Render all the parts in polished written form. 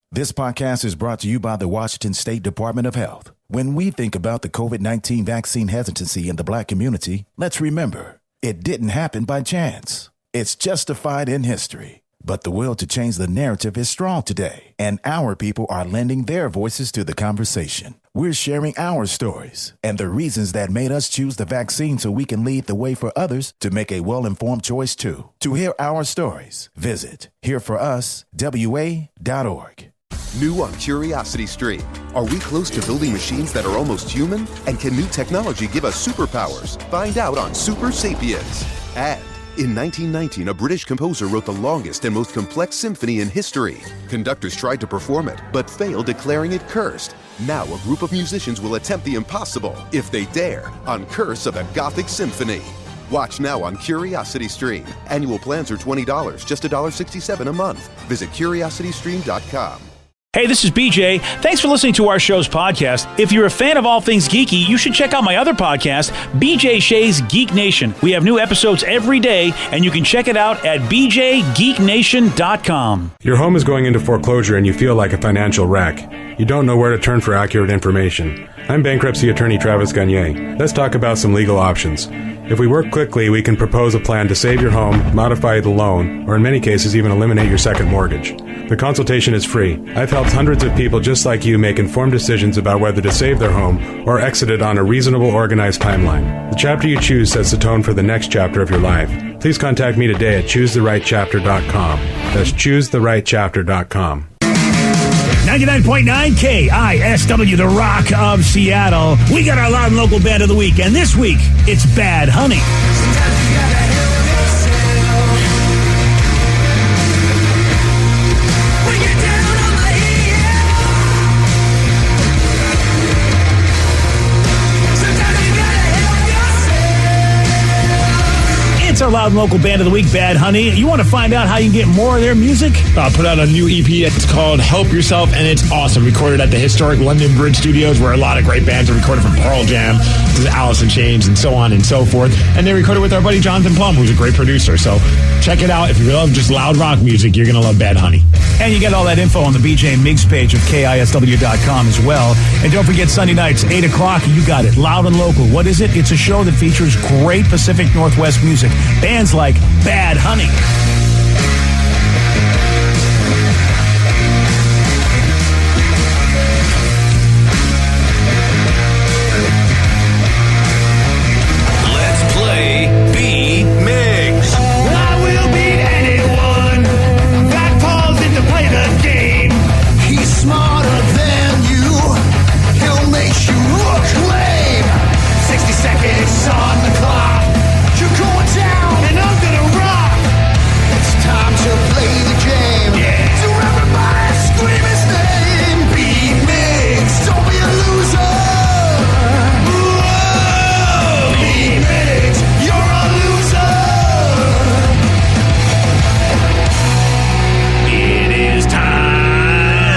This podcast is brought to you by the Washington State Department of Health. When we think about the COVID-19 vaccine hesitancy in the Black community, let's remember, it didn't happen by chance. It's justified in history. But the will to change the narrative is strong today, and our people are lending their voices to the conversation. We're sharing our stories and the reasons that made us choose the vaccine so we can lead the way for others to make a well-informed choice too. To hear our stories, visit hereforuswa.org. New on Curiosity Stream. Are we close to building machines that are almost human? And can new technology give us superpowers? Find out on Super Sapiens. And in 1919, a British composer wrote the longest and most complex symphony in history. Conductors tried to perform it, but failed, declaring it cursed. Now a group of musicians will attempt the impossible, if they dare, on Curse of the Gothic Symphony. Watch now on Curiosity Stream. Annual plans are $20, just $1.67 a month. Visit curiositystream.com. Hey, this is BJ. Thanks for listening to our show's podcast. If you're a fan of all things geeky, you should check out my other podcast, BJ Shea's Geek Nation. We have new episodes every day, and you can check it out at bjgeeknation.com. Your home is going into foreclosure and you feel like a financial wreck. You don't know where to turn for accurate information. I'm bankruptcy attorney Travis Gagne. Let's talk about some legal options. If we work quickly, we can propose a plan to save your home, modify the loan, or in many cases even eliminate your second mortgage. The consultation is free. I've helped hundreds of people just like you make informed decisions about whether to save their home or exit it on a reasonable, organized timeline. The chapter you choose sets the tone for the next chapter of your life. Please contact me today at choosetherightchapter.com. That's choosetherightchapter.com. 99.9 KISW, the Rock of Seattle. We got our loud and local band of the week, and this week, it's Bad Honey. It's our loud and local band of the week, Bad Honey. You want to find out how you can get more of their music? Put out a new EP. It's called Help Yourself, and it's awesome. Recorded at the historic London Bridge Studios, where a lot of great bands are recorded, from Pearl Jam to Alice in Chains and so on and so forth. And they recorded with our buddy Jonathan Plum, who's a great producer. So check it out. If you love just loud rock music, you're going to love Bad Honey. And you get all that info on the BJ Miggs page of KISW.com as well. And don't forget, Sunday nights, 8 o'clock, you got it. Loud and Local. What is it? It's a show that features great Pacific Northwest music. Bands like Bad Honey. Let's play B Miggs. I will beat anyone that calls in to play the game. He's smarter than you. He'll make you look lame. 60 seconds on the clock. You're going down and I'm gonna rock. It's time to play the game. Yeah. So everybody scream his name. Be Miggs. Don't be a loser. Whoa. Be Miggs. You're a loser. It is time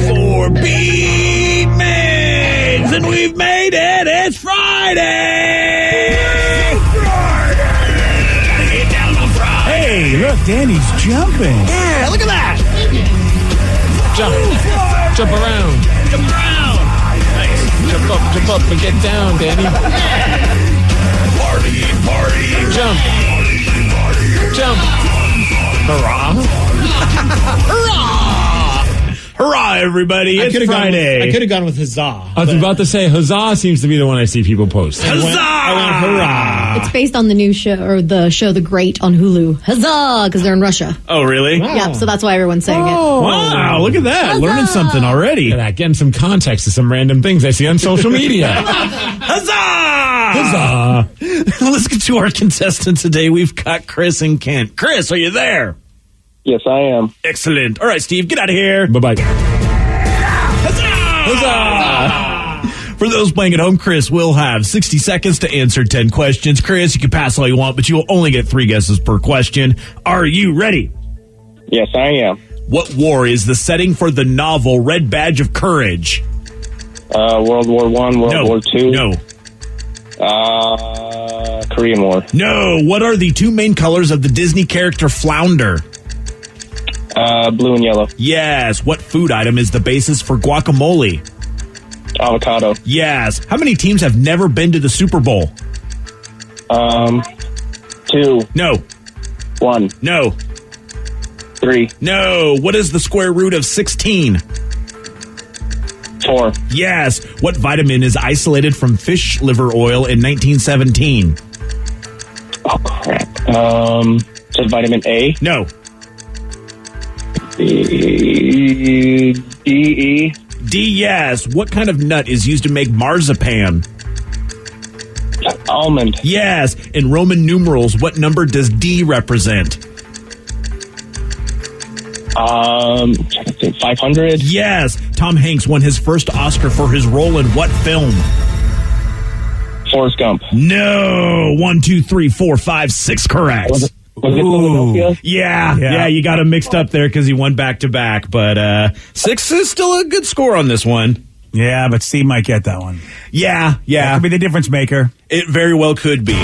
for Beat Miggs, and we've made it. It's Friday. Gotta get down on Friday. Hey, look, Danny's jumping. Yeah, look at that. Jump around. Jump around. Nice. Jump up and get down, Danny. Party. Jump. Hurrah. Hurrah, everybody. It's Friday. I could have gone with huzzah. I was about to say huzzah seems to be the one I see people post. Huzzah! I went hurrah. It's based on the new show, or the show The Great on Hulu. Huzzah! Because they're in Russia. Oh, really? Wow. Yeah, so that's why everyone's saying it. Wow, look at that. Huzzah! Learning something already. Look at that. Getting some context to some random things I see on social media. Huzzah! Let's get to our contestants today. We've got Chris and Kent. Chris, are you there? Yes, I am. Excellent. All right, Steve, get out of here. Bye-bye. Huzzah! For those playing at home, Chris will have 60 seconds to answer 10 questions. Chris, you can pass all you want, but you will only get 3 guesses per question. Are you ready? Yes, I am. What war is the setting for the novel Red Badge of Courage? World War I, World War II. No. Korean War. No. What are the 2 main colors of the Disney character Flounder? Blue and yellow. Yes. What food item is the basis for guacamole? Avocado. Yes. How many teams have never been to the Super Bowl? 2. No. 1. No. 3. No. What is the square root of 16? 4. Yes. What vitamin is isolated from fish liver oil in 1917? Oh, crap. Is it vitamin A? No. D, E. D, yes. What kind of nut is used to make marzipan? Almond. Yes. In Roman numerals, what number does D represent? 500. Yes. Tom Hanks won his first Oscar for his role in what film? Forrest Gump. No. 1, 2, 3, 4, 5, 6 correct. Was it Philadelphia? Yeah, you got him mixed up there because he won back-to-back. But 6 is still a good score on this one. Yeah, but Steve might get that one. Yeah. That could be the difference maker. It very well could be.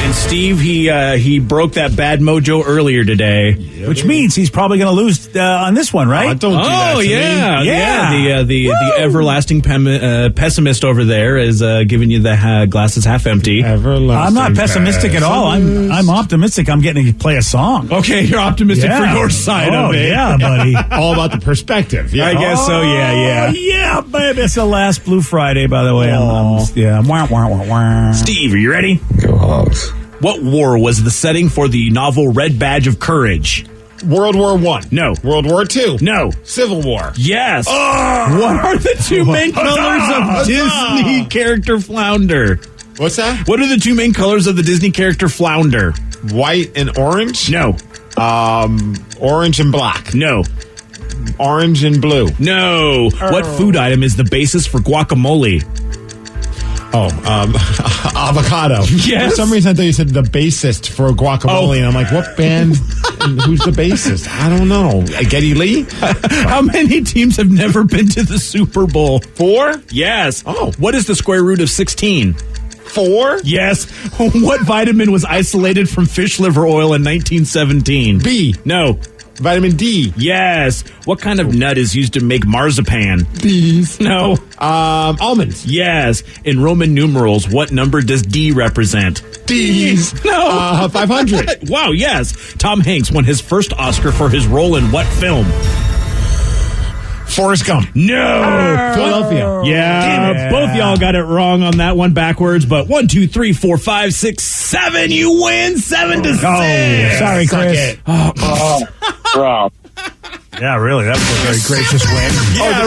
And Steve, he broke that bad mojo earlier today. Which means he's probably going to lose on this one, right? Don't do that to me. Yeah. The everlasting pessimist over there is giving you the glass is half empty. I'm not pessimistic at all. I'm optimistic. I'm getting to play a song. Okay, you're optimistic for your side of it. Yeah, buddy. All about the perspective. Yeah. I guess so. Yeah. Yeah, baby. It's the last Blue Friday, by the way. Wah, wah, wah, wah. Steve, are you ready? Go Hogs. What war was the setting for the novel Red Badge of Courage? World War I. No. World War II. No. Civil War. Yes. What are the two main colors of Disney character Flounder? What's that? What are the two main colors of the Disney character Flounder? White and orange? No. Orange and black. No. Orange and blue. No. What food item is the basis for guacamole? Avocado. Yes. For some reason, I thought you said the bassist for guacamole, and I'm like, what band? And who's the bassist? I don't know. Geddy Lee? How many teams have never been to the Super Bowl? 4? Yes. Oh. What is the square root of 16? 4? Yes. What vitamin was isolated from fish liver oil in 1917? B. No. Vitamin D. Yes. What kind of nut is used to make marzipan? Bees. No. Almonds. Yes. In Roman numerals, what number does D represent? D's. No. 500. Wow, yes. Tom Hanks won his first Oscar for his role in what film? Forrest Gump. No. Philadelphia. Yeah. Both y'all got it wrong on that one backwards, but 1, 2, 3, 4, 5, 6, 7. You win 7-6. Oh, sorry, Chris. Wow. Yeah, really. That was a very gracious win. Yeah,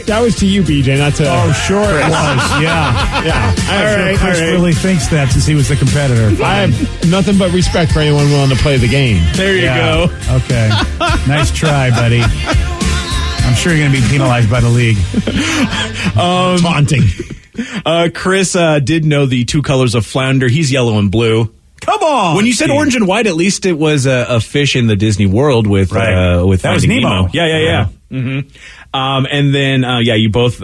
that was to you, BJ, not to. Oh, sure it was. Yeah. All right. Chris really thinks that since he was the competitor. I have nothing but respect for anyone willing to play the game. There you go. Okay. Nice try, buddy. I'm sure you're going to be penalized by the league. Taunting. Chris did know the two colors of flounder. He's yellow and blue. Come on. When you said orange and white, at least it was a fish in the Disney World with that was Finding Nemo. Yeah. Mm-hmm. And then you both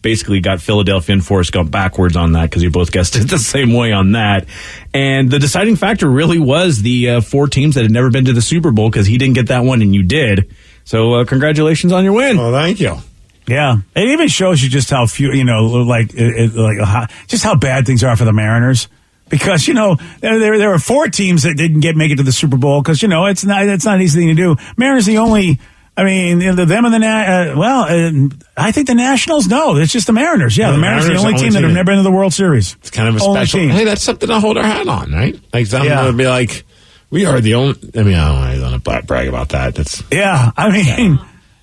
basically got Philadelphia and Forrest Gump backwards on that because you both guessed it the same way on that. And the deciding factor really was the 4 teams that had never been to the Super Bowl because he didn't get that one and you did. So congratulations on your win. Well, thank you. Yeah, it even shows you just how few, just how bad things are for the Mariners. Because there are 4 teams that didn't make it to the Super Bowl because it's not an easy thing to do. Mariners the only. I mean, them and I think the Nationals. No, it's just the Mariners. Yeah, the Mariners are the only team that have never been to the World Series. It's kind of a special. Team. Hey, that's something to hold our hat on, right? Like something to be like, we are the only. I mean, I don't want to brag about that. That's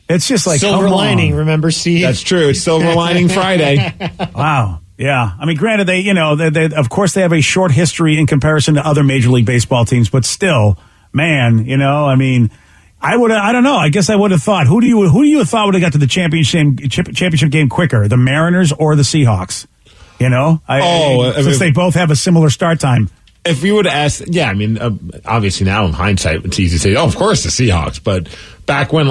it's just like silver lining. Remember, Steve? That's true. It's Silver Lining Friday. Wow. Yeah. I mean, granted, they of course they have a short history in comparison to other Major League Baseball teams, but still, man, I mean, I don't know. I guess I would have thought, who do you have thought would have got to the championship game quicker, the Mariners or the Seahawks? Since they both have a similar start time. If we would have asked, obviously now in hindsight, it's easy to say, of course the Seahawks. But back when,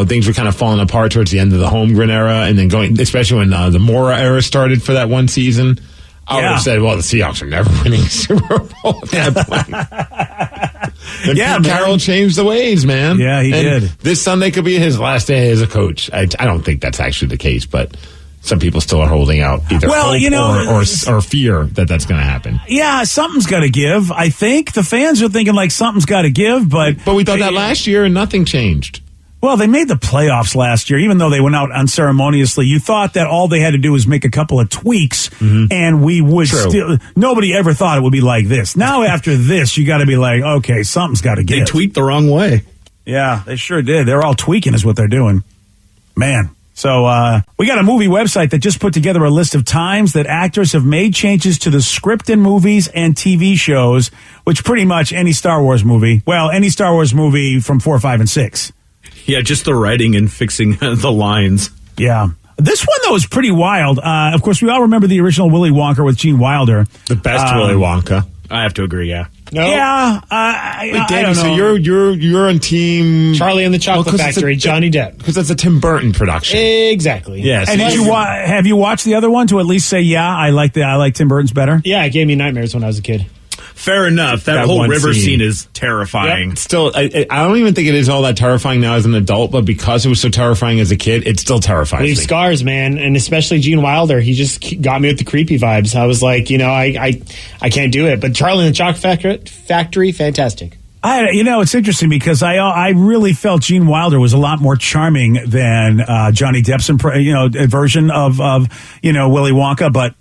things were kind of falling apart towards the end of the Holmgren era and then going, especially when the Mora era started for that one season, I would have said, well, the Seahawks are never winning a Super Bowl at that point. And Pete Carroll changed the ways, man. Yeah, he did. This Sunday could be his last day as a coach. I don't think that's actually the case, but some people still are holding out either hope or fear that that's going to happen. Yeah, something's got to give. I think the fans are thinking like something's got to give, but we thought that last year and nothing changed. Well, they made the playoffs last year, even though they went out unceremoniously. You thought that all they had to do was make a couple of tweaks, and we would still. Nobody ever thought it would be like this. Now, after this, you got to be like, okay, something's got to give. They tweaked the wrong way. Yeah, they sure did. They're all tweaking, is what they're doing. Man. So we got a movie website that just put together a list of times that actors have made changes to the script in movies and TV shows, which pretty much any Star Wars movie from 4, 5, and 6. Yeah, just the writing and fixing the lines. Yeah. This one, though, is pretty wild. Of course, we all remember the original Willy Wonka with Gene Wilder. The best Willy Wonka. I have to agree, yeah. No? Yeah. I don't know. So you're on team Charlie and the Chocolate Factory, Johnny Depp. Because that's a Tim Burton production. Exactly. Yes. And have you watched the other one to at least say, yeah, I like Tim Burton's better? Yeah, it gave me nightmares when I was a kid. Fair enough. That whole river scene is terrifying. Yep. Still, I don't even think it is all that terrifying now as an adult, but because it was so terrifying as a kid, it still terrifies me. Leave scars, man, and especially Gene Wilder. He just got me with the creepy vibes. I was like, I can't do it. But Charlie and the Chocolate Factory, fantastic. It's interesting because I really felt Gene Wilder was a lot more charming than Johnny Depp's version of Willy Wonka, but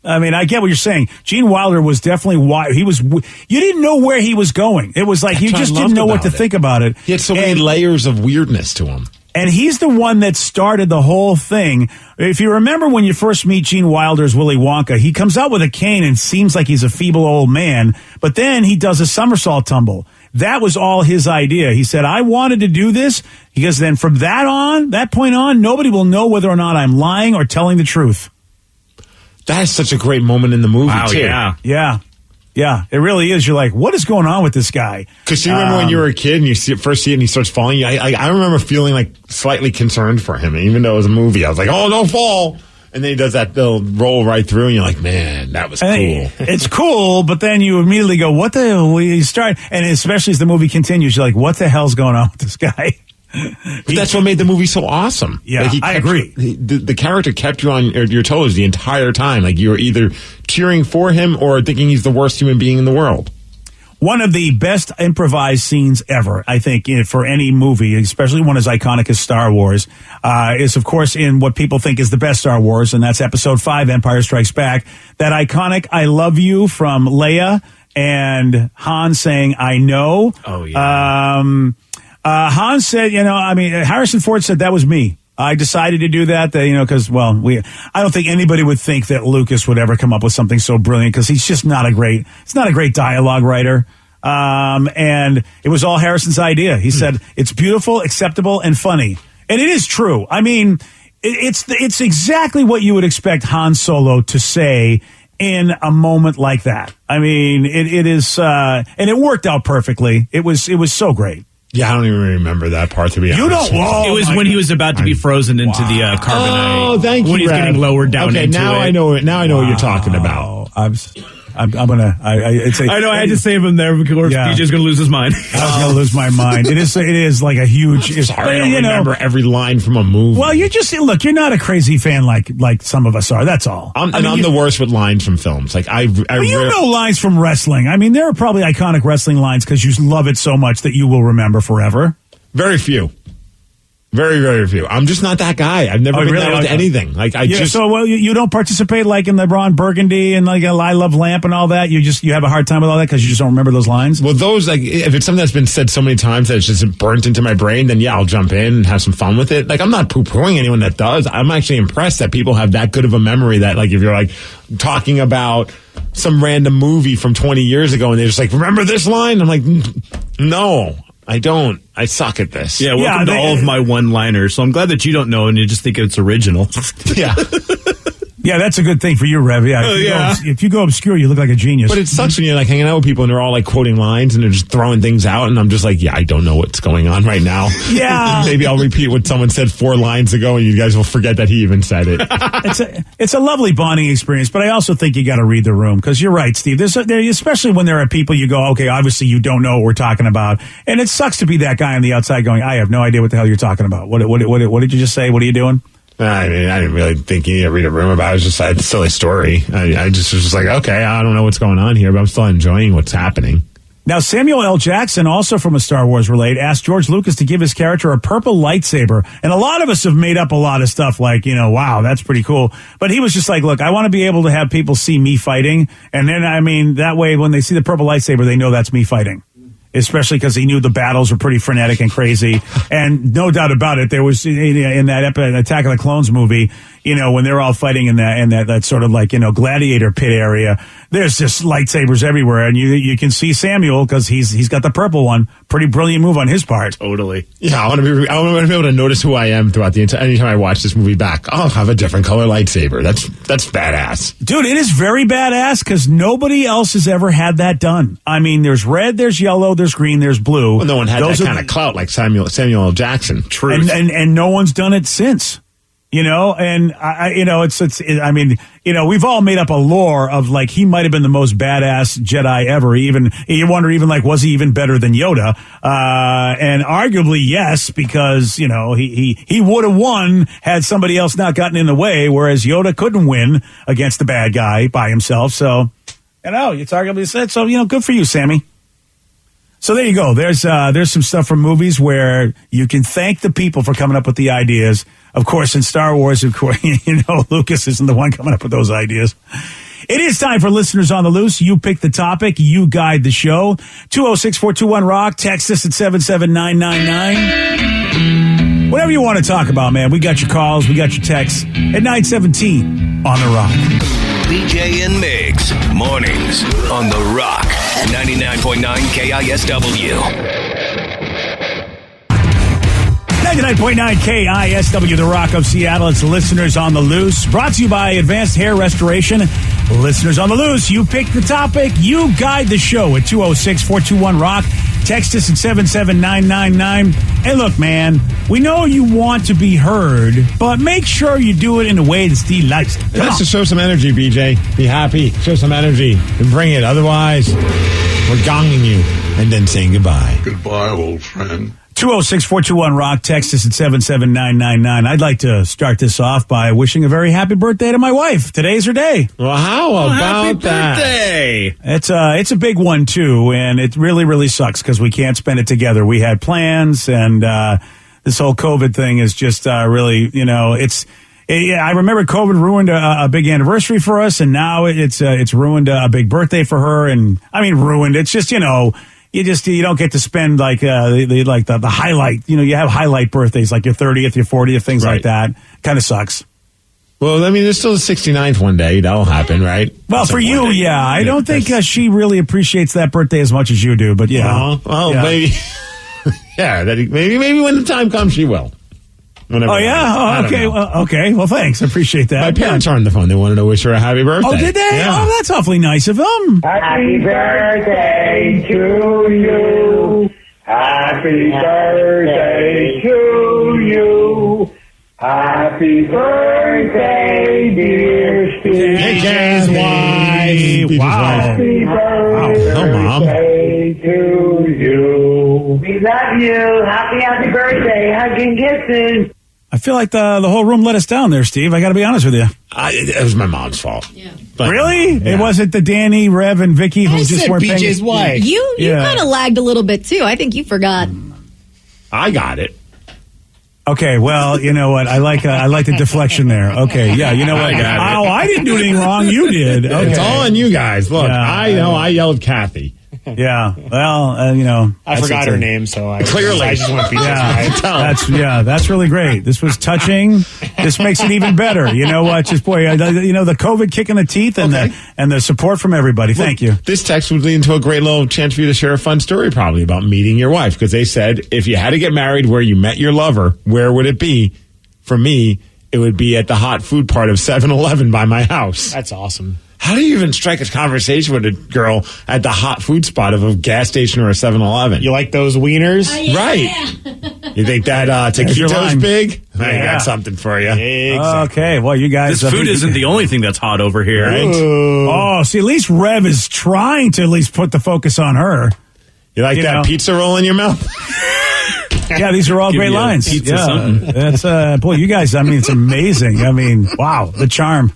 I mean, I get what you're saying. Gene Wilder was definitely you didn't know where he was going. It was like you just didn't know what to think about it. He had so many layers of weirdness to him. And he's the one that started the whole thing. If you remember when you first meet Gene Wilder's Willy Wonka, he comes out with a cane and seems like he's a feeble old man, but then he does a somersault tumble. That was all his idea. He said, I wanted to do this because then from that point on, nobody will know whether or not I'm lying or telling the truth. That is such a great moment in the movie, too. Yeah, it really is. You're like, what is going on with this guy? Because you remember when you were a kid and you first see it and he starts falling? I remember feeling like slightly concerned for him, even though it was a movie. I was like, oh, don't fall. And then he does that little roll right through, and you're like, man, that was cool. It's cool, but then you immediately go, what the hell? You start, and especially as the movie continues, you're like, what the hell's going on with this guy? But that's what made the movie so awesome. Yeah, I agree. The character kept you on your toes the entire time. Like you were either cheering for him or thinking he's the worst human being in the world. One of the best improvised scenes ever, I think, for any movie, especially one as iconic as Star Wars, is, of course, in what people think is the best Star Wars, and that's Episode 5, Empire Strikes Back. That iconic I love you from Leia and Han saying, I know. Oh, yeah. Han said, Harrison Ford said that was me. I decided to do that, because, I don't think anybody would think that Lucas would ever come up with something so brilliant because he's just not a great dialogue writer. And it was all Harrison's idea. He said, it's beautiful, acceptable, and funny. And it is true. I mean, it's exactly what you would expect Han Solo to say in a moment like that. I mean, it is, and it worked out perfectly. It was so great. Yeah, I don't even remember that part, to be honest. You don't. It was when he was about to be frozen into the carbonite. Oh, thank you. When he's getting lowered down into it. Now I know what you're talking about. I'm gonna. I know I had to save him there because DJ's gonna lose his mind. I was gonna lose my mind. It is like a huge. Sorry, I don't remember every line from a movie. Well, you're not a crazy fan like some of us are. That's all. I'm the worst with lines from films. Like you know lines from wrestling. I mean, there are probably iconic wrestling lines because you love it so much that you will remember forever. Very few. Very, very few. I'm just not that guy. I've never been that with anything. Like So you don't participate like in the Ron Burgundy and like I Love Lamp and all that. You have a hard time with all that because you just don't remember those lines. Well, those if it's something that's been said so many times that it's just burnt into my brain, then I'll jump in and have some fun with it. Like I'm not poo-pooing anyone that does. I'm actually impressed that people have that good of a memory that like if you're like talking about some random movie from 20 years ago and they're just like, remember this line? I'm like, no. I don't. I suck at this. Yeah, welcome to all of my one-liners. So I'm glad that you don't know and you just think it's original. Yeah. Yeah, that's a good thing for you, Rev. Yeah, if you go obscure, you look like a genius. But it sucks when you're like hanging out with people and they're all like quoting lines and they're just throwing things out, and I'm just like, I don't know what's going on right now. Yeah. Maybe I'll repeat what someone said 4 lines ago, and you guys will forget that he even said it. It's a lovely bonding experience, but I also think you got to read the room, because you're right, Steve. Especially when there are people you go, okay, obviously you don't know what we're talking about, and it sucks to be that guy on the outside going, I have no idea what the hell you're talking about. What did you just say? What are you doing? I mean, I didn't really think you need to read a room about it. It was just a silly story. I just was just like, okay, I don't know what's going on here, but I'm still enjoying what's happening. Now, Samuel L. Jackson, also from a Star Wars relate, asked George Lucas to give his character a purple lightsaber. And a lot of us have made up a lot of stuff like, wow, that's pretty cool. But he was just like, look, I want to be able to have people see me fighting. And then, that way, when they see the purple lightsaber, they know that's me fighting. Especially because he knew the battles were pretty frenetic and crazy. And no doubt about it, there was in that Attack of the Clones movie, when they're all fighting in that sort of like, gladiator pit area, there's just lightsabers everywhere. And you can see Samuel because he's got the purple one. Pretty brilliant move on his part. Totally. Yeah, I want to be able to notice who I am throughout the entire, anytime I watch this movie back. I'll have a different color lightsaber. That's badass. Dude, it is very badass because nobody else has ever had that done. I mean, there's red, there's yellow, there's green, there's blue. Well, no one had that kind of clout like Samuel L. Jackson. Truth. And no one's done it since. And we've all made up a lore of like he might have been the most badass Jedi ever. Even you wonder, was he even better than Yoda? And arguably yes, because he would have won had somebody else not gotten in the way, whereas Yoda couldn't win against the bad guy by himself. So it's arguably said. So good for you, Sammy. So there you go. There's some stuff from movies where you can thank the people for coming up with the ideas. Of course, in Star Wars, Lucas isn't the one coming up with those ideas. It is time for Listeners on the Loose. You pick the topic. You guide the show. 206-421-ROCK. Text us at 77999. Whatever you want to talk about, man. We got your calls. We got your texts at 917 on The Rock. BJ and Migs, mornings on The Rock, 99.9 KISW. 99.9 KISW, The Rock of Seattle. It's Listeners on the Loose. Brought to you by Advanced Hair Restoration. Listeners on the Loose. You pick the topic. You guide the show at 206-421-ROCK. Text us at 77999. Hey, look, man, we know you want to be heard, but make sure you do it in a way that Steve likes it. That's to show some energy, BJ. Be happy. Show some energy and bring it. Otherwise, we're gonging you and then saying goodbye. Goodbye, old friend. 206-421-ROCK. Text us at 77999. I'd like to start this off by wishing a very happy birthday to my wife. Today's her day. Well, how about that? Birthday! It's a big one, too, and it really, really sucks because we can't spend it together. We had plans, and this whole COVID thing is just really, I remember COVID ruined a big anniversary for us, and now it's ruined a big birthday for her. And I mean, ruined. It's just, you don't get to spend like the highlight. You have highlight birthdays like your 30th, your 40th, things like that. Kind of sucks. Well, I mean, there's still the 69th one day. That'll happen, right? Well, for you, yeah. I don't think she really appreciates that birthday as much as you do, but yeah. Maybe. Yeah, maybe when the time comes, she will. Whenever okay. Well, thanks. I appreciate that. My parents are on the phone. They wanted to wish her a happy birthday. Oh, did they? Yeah. Oh, that's awfully nice of them. Happy birthday to you. Happy birthday to you. Happy birthday, dear Steve. BJ's wife. Wow. Happy birthday to you. We love you. Happy birthday. Hugging kisses. I feel like the whole room let us down there, Steve. I got to be honest with you. It was my mom's fault. Yeah. Really? Yeah. It wasn't the Danny, Rev, and Vicky who just weren't paying. BJ's wife. You kind of lagged a little bit, too. I think you forgot. I got it. Okay, well, you know what? I like the deflection there. Okay, yeah, you know what? I didn't do anything wrong. You did. Okay. It's all on you guys. Look, Yeah. I yelled Kathy. Yeah. Well, I forgot her name, so I just went that's really great. This was touching. This makes it even better. You know what? Just the COVID kick in the teeth and the support from everybody. Thank you. This text would lead into a great little chance for you to share a fun story, probably about meeting your wife, because they said if you had to get married where you met your lover, where would it be? For me, it would be at the hot food part of 7-Eleven by my house. That's awesome. How do you even strike a conversation with a girl at the hot food spot of a gas station or a 7-Eleven? You like those wieners? Right. You think that taquito's big? I got something for you. Exactly. Okay, well, you guys... This food isn't the only thing that's hot over here. Right? Oh, see, at least Rev is trying to at least put the focus on her. You like that pizza roll in your mouth? Yeah, these are all Give great you a lines. pizza something. That's boy, you guys. I mean, it's amazing. I mean, wow, the charm.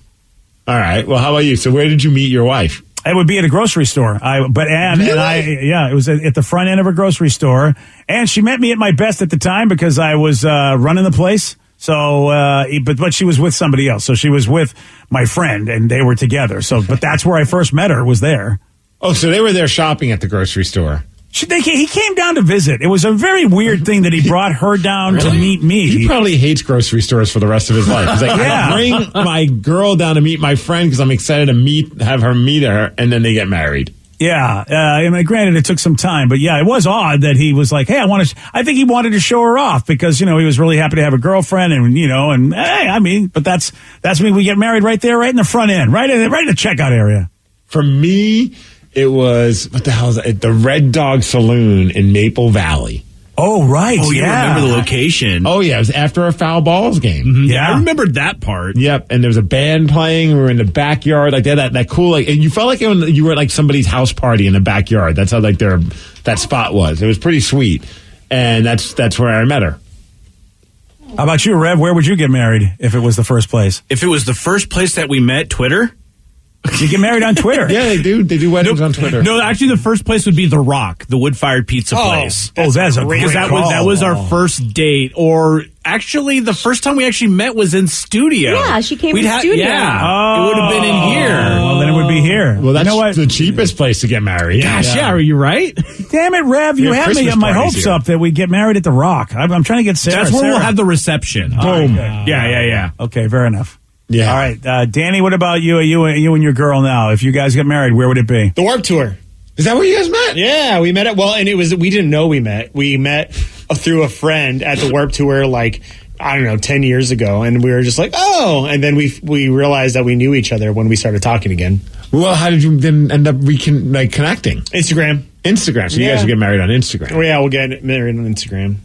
All right. Well, how about you? So, where did you meet your wife? It would be at a grocery store. It was at the front end of a grocery store, and she met me at my best at the time because I was running the place. So, but she was with somebody else. So she was with my friend, and they were together. So, but that's where I first met her. Was there. Oh, so they were there shopping at the grocery store. He came down to visit. It was a very weird thing that he brought her down to meet me. He probably hates grocery stores for the rest of his life. He's like, I bring my girl down to meet my friend because I'm excited to have her meet her, and then they get married. Yeah, I mean, granted, it took some time, but yeah, it was odd that he was like, "Hey, I think he wanted to show her off because he was really happy to have a girlfriend, and hey, I mean, but that's me. We get married right there, right in the front end, right in the checkout area." For me, it was what the hell is it? The Red Dog Saloon in Maple Valley. Oh, right. Oh, yeah. I remember the location. Oh, yeah. It was after a foul balls game. Mm-hmm. Yeah, I remembered that part. Yep. And there was a band playing. We were in the backyard. Like, they had that cool, like, and you felt like you were at like somebody's house party in the backyard. That's how like that spot was. It was pretty sweet. And that's where I met her. How about you, Rev? Where would you get married if it was the first place? If it was the first place that we met, Twitter? You get married on Twitter. Yeah, they do. They do weddings on Twitter. No, actually, the first place would be The Rock, the wood-fired pizza place. That's a great call. That was our first date. Or actually, the first time we actually met was in studio. Yeah, she came to studio. Yeah, it would have been in here. Well, then it would be here. Well, that's the cheapest place to get married. Gosh, yeah, are you right? Damn it, Rev! You have me get my hopes up that we get married at The Rock. I'm trying to get Sarah. That's where we'll have the reception. Boom. Yeah. Okay, fair enough. Yeah. All right, Danny. What about you? You and your girl now. If you guys get married, where would it be? The Warped Tour. Is that where you guys met? Yeah, we met at we didn't know we met. We met through a friend at the Warped Tour, like, I don't know, 10 years ago, and we were just like, oh, and then we realized that we knew each other when we started talking again. Well, how did you then end up connecting? Instagram. So you guys will get married on Instagram. Oh, yeah, we'll get married on Instagram.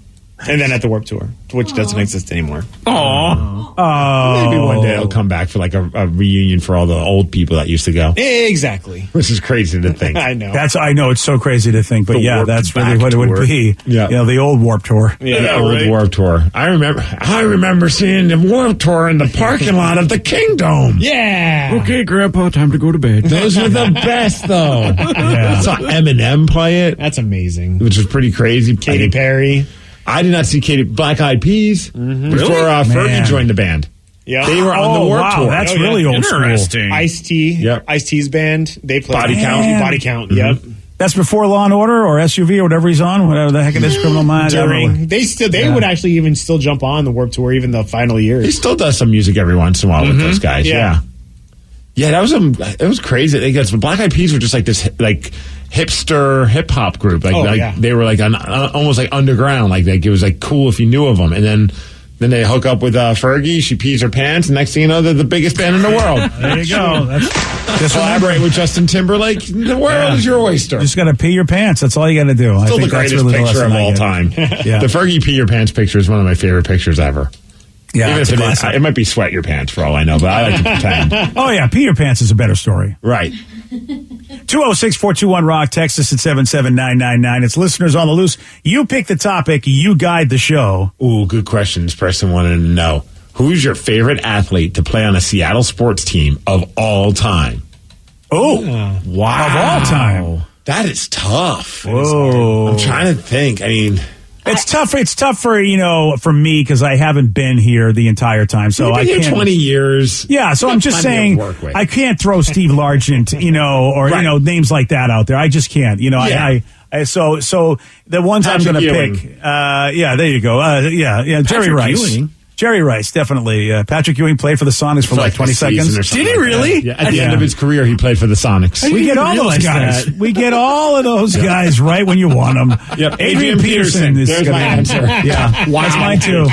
And then at the Warped Tour, which doesn't exist anymore. Aww. Oh. Maybe one day it'll come back for like a reunion for all the old people that used to go. Exactly. Which is crazy to think. I know. I know it's so crazy to think, but The that's Warped really what it would Tour. be. Yeah. The old Warped Tour. Yeah, The old Warped Tour. I remember seeing the Warped Tour in the parking lot of the Kingdom. Yeah. Okay, Grandpa, time to go to bed. Those were the best, though. Yeah. I saw Eminem play it, That's amazing. which was pretty crazy. Katy Perry. I did not see Black Eyed Peas before Fergie Man. joined the band. Yeah. They were on the Warped Tour. That's really old school. Interesting. Ice-T. Yep. Ice-T's band. They played Body Count. Body Count. Yep. That's before Law and Order or SUV or whatever he's on, whatever the heck it is, Criminal Minds. They would actually even still jump on the Warped Tour even the final He years. still does some music every once in a while with those guys. Yeah. Yeah, it was crazy. The Black Eyed Peas were just like this hipster hip hop group. They were like almost like underground. Like it was like cool if you knew of them. And then they hook up with Fergie. She pees her pants. And next thing you know, they're the biggest band in the world. There you go. Just collaborate with Justin Timberlake. The world is your oyster. Just got to pee your pants. That's all you got to do. Still the greatest picture of all time. Yeah. The Fergie pee your pants picture is one of my favorite pictures ever. Yeah, even if it might be sweat your pants for all I know, but I like to pretend. Oh yeah, pee your pants is a better story. Right. 206-421-ROCK, text us at 77999. It's listeners on the loose. You pick the topic, you guide the show. Ooh, good question. This person wanted to know, who's your favorite athlete to play on a Seattle sports team of all time? Oh, wow. Of all time. That is tough. Whoa. I'm trying to think. I mean... It's tough. It's tough for me because I haven't been here the entire time. So You've been I here can't. 20 years. Yeah. So I'm just saying I can't throw Steve Largent, or names like that out there. I just can't. So the ones Patrick I'm going to Ewing. pick. There you go. Jerry Patrick Rice. Ewing. Jerry Rice, definitely. Patrick Ewing played for the Sonics for like 20 seconds. Did he really? Yeah, at the end of his career, he played for the Sonics. We get all those guys. We get all of those guys right when you want them. Yep. Adrian Peterson is There's gonna my be- answer. Yeah, Wow. that's mine too.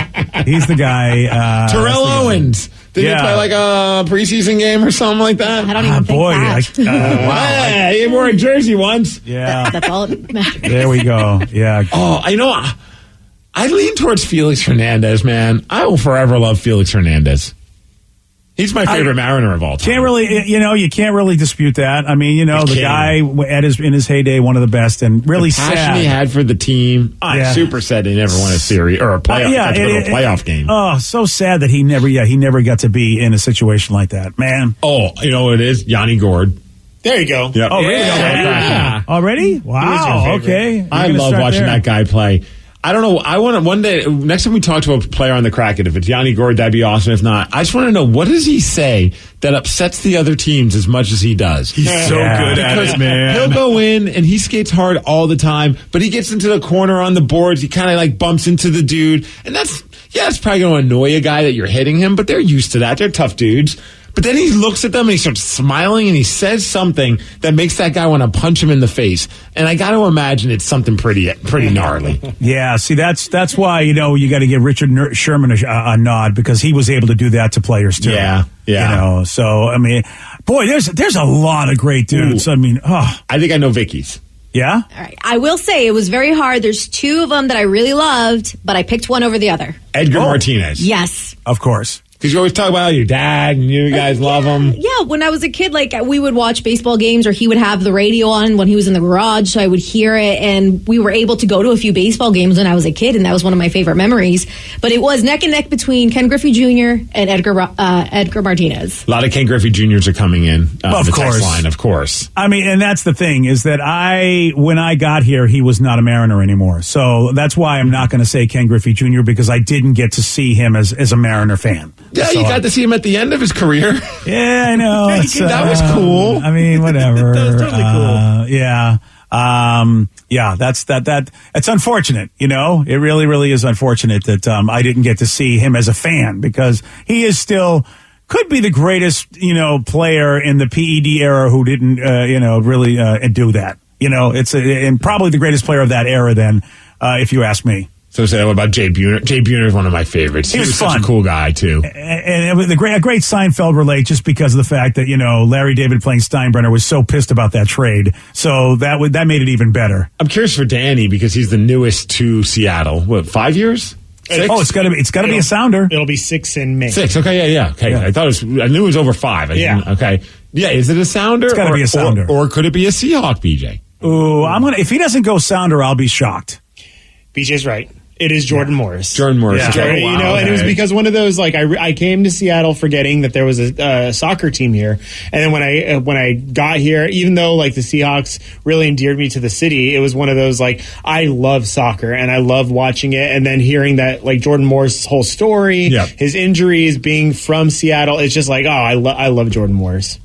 He's the guy. Terrell Owens. Did he play like a preseason game or something like that? I don't even think that. Wow. He wore a jersey once. Yeah. That's all that matters. There we go. Yeah. Oh, I lean towards Felix Hernandez, man. I will forever love Felix Hernandez. He's my favorite Mariner of all time. Can't really, you can't really dispute that. I mean, the guy in his heyday, one of the best, and really the passion sad. he had for the team. I'm super sad he never won a series or a playoff. Got to go to a playoff game. Oh, so sad that he never got to be in a situation like that, man. Oh, you know what it is? Yanni Gord. There you go. Yep. Oh, really? Yeah. Already? Wow. Okay. I love watching that guy play. I don't know. I want to one day, next time we talk to a player on the Kraken, if it's Yanni Gord, that'd be awesome. If not, I just want to know, what does he say that upsets the other teams as much as he does? He's so good at it, man. He'll go in and he skates hard all the time, but he gets into the corner on the boards. He kind of like bumps into the dude. And it's probably going to annoy a guy that you're hitting him, but they're used to that. They're tough dudes. But then he looks at them and he starts smiling and he says something that makes that guy want to punch him in the face. And I got to imagine it's something pretty gnarly. Yeah, see, that's why, you got to give Richard Sherman a nod, because he was able to do that to players too. Yeah. So, I mean, boy, there's a lot of great dudes. Ooh. I mean, I think I know Vicky's. Yeah? All right. I will say it was very hard. There's two of them that I really loved, but I picked one over the other. Edgar Martinez. Yes. Of course. Because you always talk about your dad and you guys love him. Yeah, when I was a kid, we would watch baseball games, or he would have the radio on when he was in the garage, so I would hear it, and we were able to go to a few baseball games when I was a kid, and that was one of my favorite memories. But it was neck and neck between Ken Griffey Jr. and Edgar Martinez. A lot of Ken Griffey Juniors are coming in. Of the course. text line, of course. I mean, and that's the thing, is that when I got here, he was not a Mariner anymore. So that's why I'm not going to say Ken Griffey Jr., because I didn't get to see him as a Mariner fan. Yeah, so you got to see him at the end of his career. Yeah, I know. That was cool. I mean, whatever. That was totally cool. Yeah. That's it's unfortunate, It really, really is unfortunate that I didn't get to see him as a fan, because he is still could be the greatest, player in the PED era who didn't, really do that. And probably the greatest player of that era then, if you ask me. So say what about Jay Buhner? Jay Buhner is one of my favorites. He was fun. Such a cool guy too. And it was a great Seinfeld relate, just because of the fact that, Larry David playing Steinbrenner was so pissed about that trade. So that made it even better. I'm curious for Danny, because he's the newest to Seattle. What, 5 years? 6? Oh, it's got to be a Sounder. It'll be 6 in May. 6. Okay, yeah. Okay, yeah. I knew it was over 5. Okay. Yeah, is it a Sounder? It's got to be a Sounder. Or could it be a Seahawk, BJ? Ooh, if he doesn't go Sounder, I'll be shocked. BJ's right. It is Jordan Morris. Jordan Morris. Yeah. Okay. Wow, and it was because one of those, I came to Seattle forgetting that there was a soccer team here, and then when I got here, even though the Seahawks really endeared me to the city, it was one of those I love soccer and I love watching it, and then hearing that Jordan Morris' whole story, his injuries, being from Seattle, it's just I love Jordan Morris.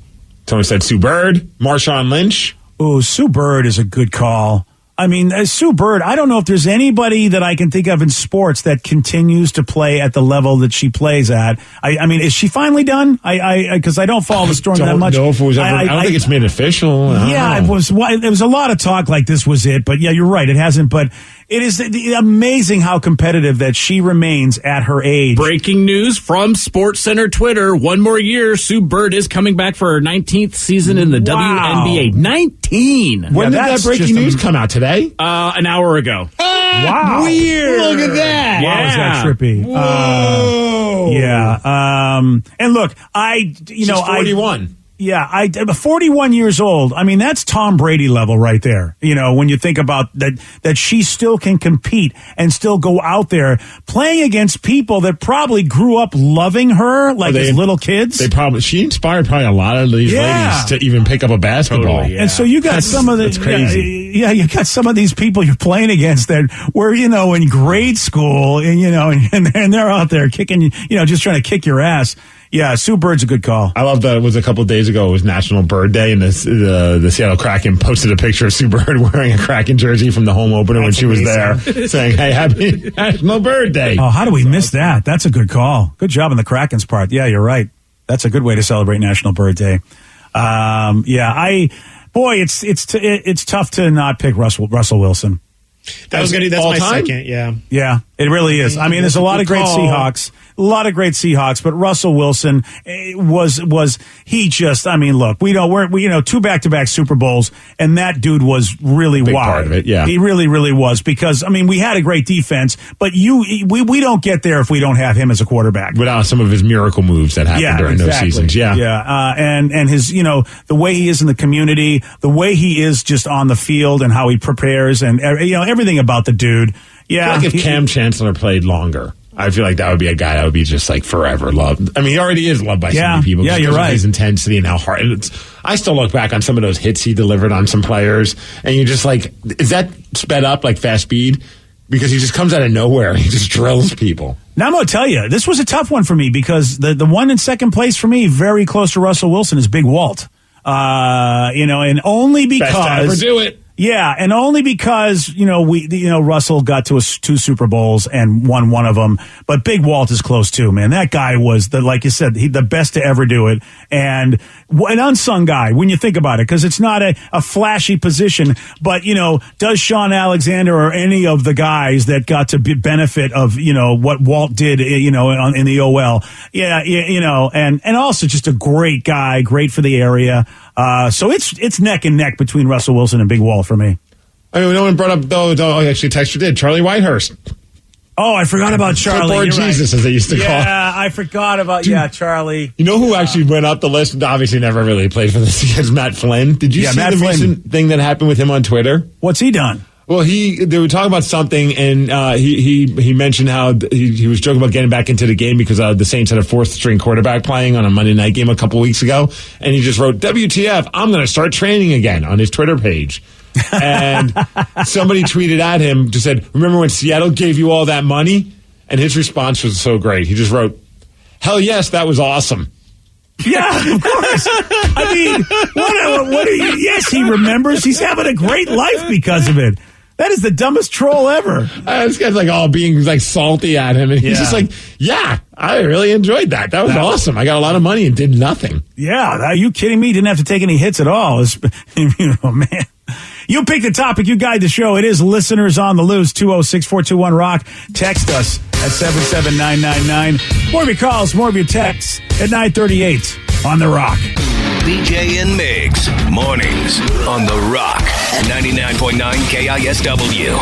Someone said Sue Bird, Marshawn Lynch. Ooh, Sue Bird is a good call. I mean, Sue Bird, I don't know if there's anybody that I can think of in sports that continues to play at the level that she plays at. I mean, is she finally done? Because I don't follow the story that much. I don't know if it was ever, I don't think it's made official. It was a lot of talk like this was it, but yeah, you're right. It hasn't, but it is amazing how competitive that she remains at her age. Breaking news from SportsCenter Twitter. One more year, Sue Bird is coming back for her 19th season in the WNBA. 19! When did that breaking news come out? Today? An hour ago. Wow. Weird. Look at that. Wow, is that trippy? Whoa. And look, She's 41. I'm 41 years old. I mean, that's Tom Brady level right there. When you think about that she still can compete and still go out there playing against people that probably grew up loving her as little kids. She inspired probably a lot of these ladies to even pick up a basketball. Totally, yeah. And so you got that's crazy. Yeah, you got some of these people you're playing against that were, in grade school and, and they're out there kicking, just trying to kick your ass. Yeah, Sue Bird's a good call. I love that it was a couple of days ago. It was National Bird Day, and the Seattle Kraken posted a picture of Sue Bird wearing a Kraken jersey from the home opener when she was there, saying, "Hey, happy National Bird Day." Oh, how do we miss that? That's a good call. Good job on the Kraken's part. Yeah, you're right. That's a good way to celebrate National Bird Day. It's tough to not pick Russell Wilson. That's my second. Yeah, it really is. I mean, there's a lot of great Seahawks. But Russell Wilson was he just? I mean, look, we 2 back-to-back Super Bowls, and that dude was really Big wild. part of it, yeah. He really, really was, because I mean, we had a great defense, but we don't get there if we don't have him as a quarterback. Without some of his miracle moves that happened during those seasons, and his the way he is in the community, the way he is just on the field, and how he prepares, and everything about the dude. Yeah, I feel like if Cam Chancellor played longer, I feel like that would be a guy that would be just like forever loved. I mean, he already is loved by so many people. Yeah, you're right. His intensity and how hard. I still look back on some of those hits he delivered on some players, and you're just like, is that sped up like fast speed? Because he just comes out of nowhere and he just drills people. Now I'm going to tell you, this was a tough one for me, because the one in second place for me, very close to Russell Wilson, is Big Walt. And only because best to ever do it. Yeah, and only because, Russell got to 2 Super Bowls and won one of them, but Big Walt is close too, man. That guy was, like you said, the best to ever do it, and an unsung guy when you think about it, because it's not a flashy position, but, does Sean Alexander or any of the guys that got to benefit of, what Walt did, in the OL, and also just a great guy, great for the area. So it's neck and neck between Russell Wilson and Big Walt for me. I mean, no one brought up, though, actually, Texture did, Charlie Whitehurst. Oh, I forgot about Charlie. Clipboard Jesus, as they used to call him. Yeah, I forgot about, Charlie. You know who actually went up the list? Obviously never really played for the Seahawks, Matt Flynn. Did you see the recent thing that happened with him on Twitter? What's he done? Well, they were talking about something, and he mentioned how he was joking about getting back into the game because the Saints had a 4th-string quarterback playing on a Monday night game a couple weeks ago, and he just wrote, "WTF, I'm going to start training again," on his Twitter page. And somebody tweeted at him, just said, "Remember when Seattle gave you all that money?" And his response was so great. He just wrote, "Hell yes, that was awesome." Yeah, of course. I mean, what are you? Yes, he remembers. He's having a great life because of it. That is the dumbest troll ever. This guy's like all being like salty at him, and he's just like, "Yeah, I really enjoyed that. That was awesome. I got a lot of money and did nothing." Yeah, are you kidding me? Didn't have to take any hits at all. Man. You pick the topic. You guide the show. It is Listeners on the Loose, 206-421-ROCK. Text us at 77999. More of your calls, more of your texts at 938 on The Rock. BJ and Migs, mornings on The Rock, 99.9 KISW.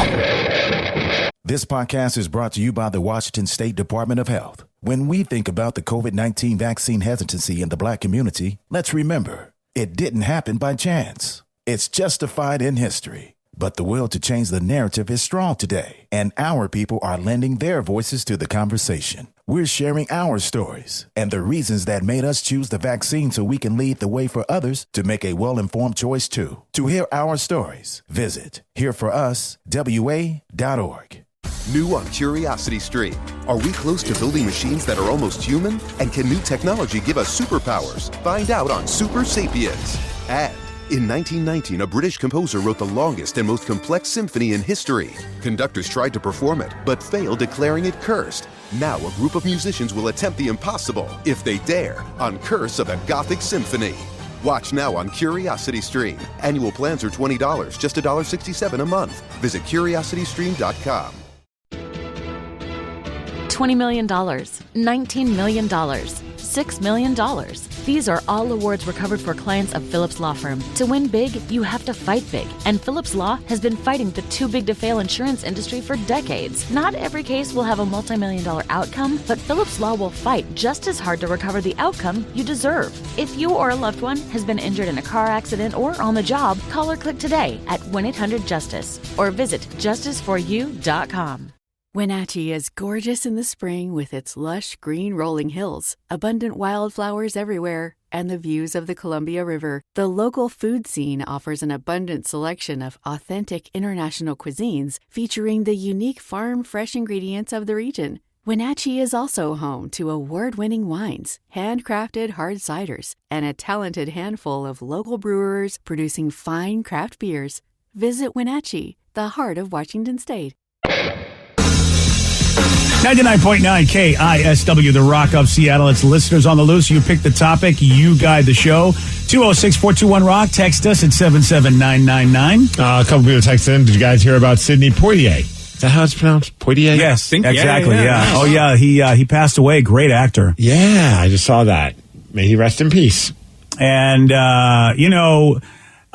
This podcast is brought to you by the Washington State Department of Health. When we think about the COVID-19 vaccine hesitancy in the Black community, let's remember, it didn't happen by chance. It's justified in history. But the will to change the narrative is strong today, and our people are lending their voices to the conversation. We're sharing our stories and the reasons that made us choose the vaccine so we can lead the way for others to make a well-informed choice too. To hear our stories, visit hereforuswa.org. New on Curiosity Stream. Are we close to building machines that are almost human? And can new technology give us superpowers? Find out on Super Sapiens. And in 1919, a British composer wrote the longest and most complex symphony in history. Conductors tried to perform it, but failed, declaring it cursed. Now a group of musicians will attempt the impossible, if they dare, on Curse of a Gothic Symphony. Watch now on Curiosity Stream. Annual plans are $20, just $1.67 a month. Visit curiositystream.com. $20 million, $19 million, $6 million. These are all awards recovered for clients of Phillips Law Firm. To win big, you have to fight big. And Phillips Law has been fighting the too big to fail insurance industry for decades. Not every case will have a multi-million-dollar outcome, but Phillips Law will fight just as hard to recover the outcome you deserve. If you or a loved one has been injured in a car accident or on the job, call or click today at 1-800-JUSTICE or visit justiceforyou.com. Wenatchee is gorgeous in the spring with its lush green rolling hills, abundant wildflowers everywhere, and the views of the Columbia River. The local food scene offers an abundant selection of authentic international cuisines featuring the unique farm-fresh ingredients of the region. Wenatchee is also home to award-winning wines, handcrafted hard ciders, and a talented handful of local brewers producing fine craft beers. Visit Wenatchee, the heart of Washington State. 99.9 KISW, the Rock of Seattle. It's listeners on the loose. You pick the topic. You guide the show. 206-421-ROCK. Text us at 77999. A couple people texted in. Did you guys hear about Sidney Poitier? Is that how it's pronounced? Poitier? Yes, exactly. Yeah. Oh, yeah. He passed away. Great actor. Yeah, I just saw that. May he rest in peace. And, I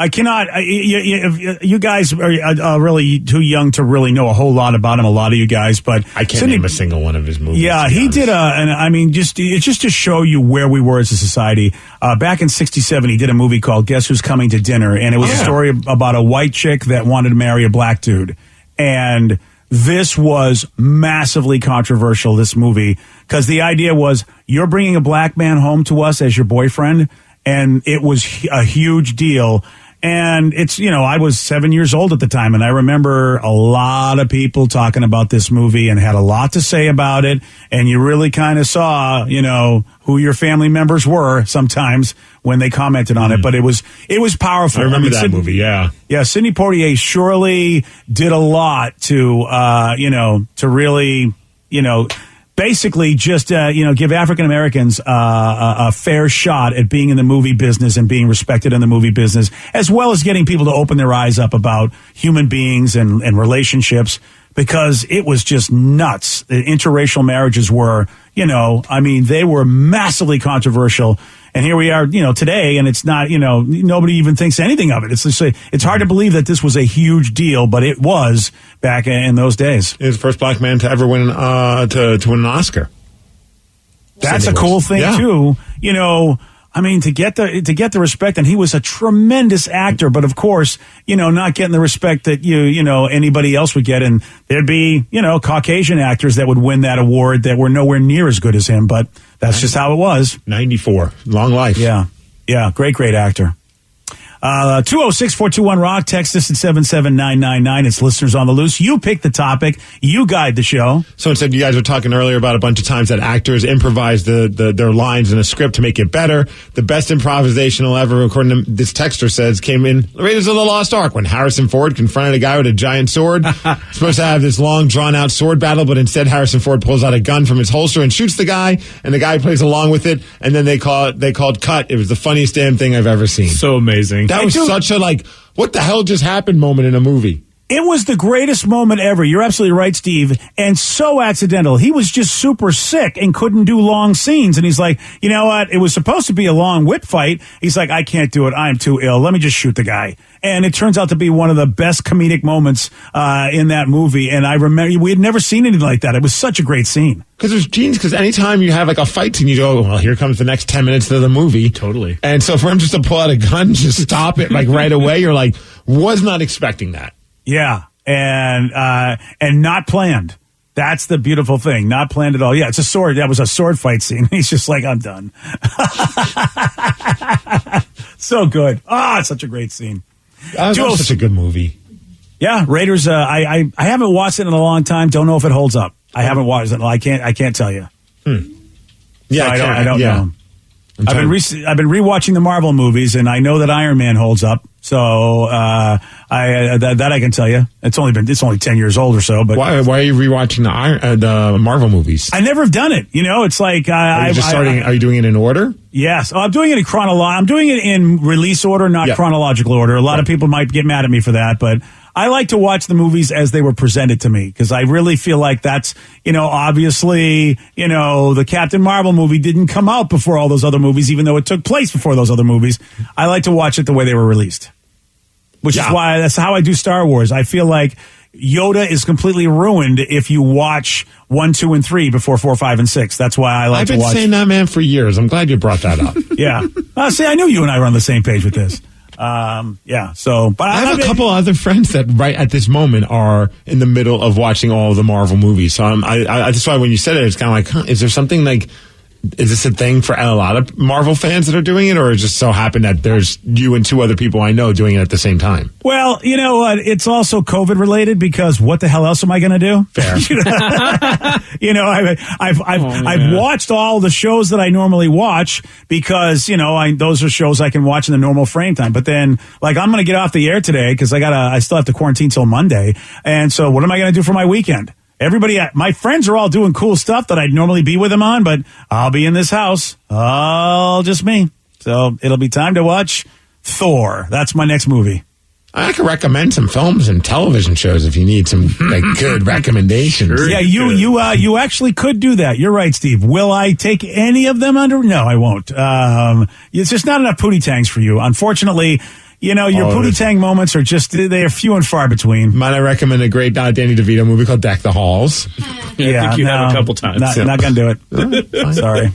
cannot. You guys are really too young to really know a whole lot about him. A lot of you guys, but I can't name a single one of his movies. Yeah, he did it's just to show you where we were as a society. Back in '67, he did a movie called "Guess Who's Coming to Dinner," and it was a story about a white chick that wanted to marry a black dude, and this was massively controversial. This movie, because the idea was you're bringing a black man home to us as your boyfriend, and it was a huge deal. And it's, I was 7 years old at the time, and I remember a lot of people talking about this movie and had a lot to say about it. And you really kind of saw, who your family members were sometimes when they commented on it. But it was powerful. I remember that movie, yeah. Yeah, Sidney Poitier surely did a lot to, to really, basically just, give African Americans a fair shot at being in the movie business and being respected in the movie business, as well as getting people to open their eyes up about human beings and relationships, because it was just nuts. The interracial marriages were, they were massively controversial. And here we are, today, and it's not, nobody even thinks anything of it. It's hard to believe that this was a huge deal, but it was back in those days. He was the first black man to ever win to win an Oscar. That's a cool thing too. To get the respect, and he was a tremendous actor, but of course, not getting the respect that anybody else would get, and there'd be, Caucasian actors that would win that award that were nowhere near as good as him, but that's just how it was. 94. Long life. Yeah. Yeah. Great actor. 206-421-ROCK. Text us at 77999. It's listeners on the loose. You pick the topic. You guide the show. Someone said you guys were talking earlier about a bunch of times that actors improvise their lines in a script to make it better. The best improvisational ever, according to this texter says, came in Raiders of the Lost Ark when Harrison Ford confronted a guy with a giant sword. Supposed to have this long, drawn-out sword battle, but instead Harrison Ford pulls out a gun from his holster and shoots the guy, and the guy plays along with it, and then they called cut. It was the funniest damn thing I've ever seen. So amazing. That was such a, what the hell just happened moment in a movie. It was the greatest moment ever. You're absolutely right, Steve. And so accidental. He was just super sick and couldn't do long scenes. And he's like, you know what? It was supposed to be a long whip fight. He's like, I can't do it. I'm too ill. Let me just shoot the guy. And it turns out to be one of the best comedic moments in that movie. And I remember we had never seen anything like that. It was such a great scene. Because there's genes, because anytime you have a fight scene, you go, well, here comes the next 10 minutes of the movie. Totally. And so for him just to pull out a gun, just stop it right away, you're like, was not expecting that. Yeah. And not planned. That's the beautiful thing. Not planned at all. Yeah, it's a sword. That was a sword fight scene. He's just like, I'm done. So good. It's such a great scene. That was such a good movie. Yeah, Raiders. I haven't watched it in a long time. Don't know if it holds up. I haven't watched it. I can't tell you. Yeah, so I don't know. I've been rewatching the Marvel movies, and I know that Iron Man holds up. So that I can tell you. It's only 10 years old or so. But why are you rewatching the Marvel movies? I never have done it. It's like are you doing it in order? Yes, I'm doing it in I'm doing it in release order, not chronological order. A lot of people might get mad at me for that, but I like to watch the movies as they were presented to me, because I really feel like that's, obviously, the Captain Marvel movie didn't come out before all those other movies, even though it took place before those other movies. I like to watch it the way they were released, which is why that's how I do Star Wars. I feel like Yoda is completely ruined if you watch 1, 2, and 3 before 4, 5, and 6. That's why I like to watch. I've been saying that, man, for years. I'm glad you brought that up. Yeah. See, I knew you and I were on the same page with this. But I have a couple other friends that right at this moment are in the middle of watching all of the Marvel movies. So that's why when you said it, it's kind of like, is there something like Is this a thing for a lot of Marvel fans that are doing it, or it just so happened that there's you and two other people I know doing it at the same time? Well, you know what? It's also COVID related because what the hell else am I going to do? Fair. You know, I've watched all the shows that I normally watch because, you know, those are shows I can watch in the normal frame time. But then, like, I'm going to get off the air today because I still have to quarantine till Monday. And so what am I going to do for my weekend? My friends are all doing cool stuff that I'd normally be with them on, but I'll be in this house. All just me. So it'll be time to watch Thor. That's my next movie. I could recommend some films and television shows if you need some like good recommendations. Yeah, you actually could do that. You're right, Steve. Will I take any of them under? No, I won't. It's just not enough Pootie Tangs for you. Unfortunately, you know, your Pootie Tang moments are they are few and far between. Might I recommend a great Danny DeVito movie called Deck the Halls? Yeah, I think you have a couple times. Not going to do it. Sorry.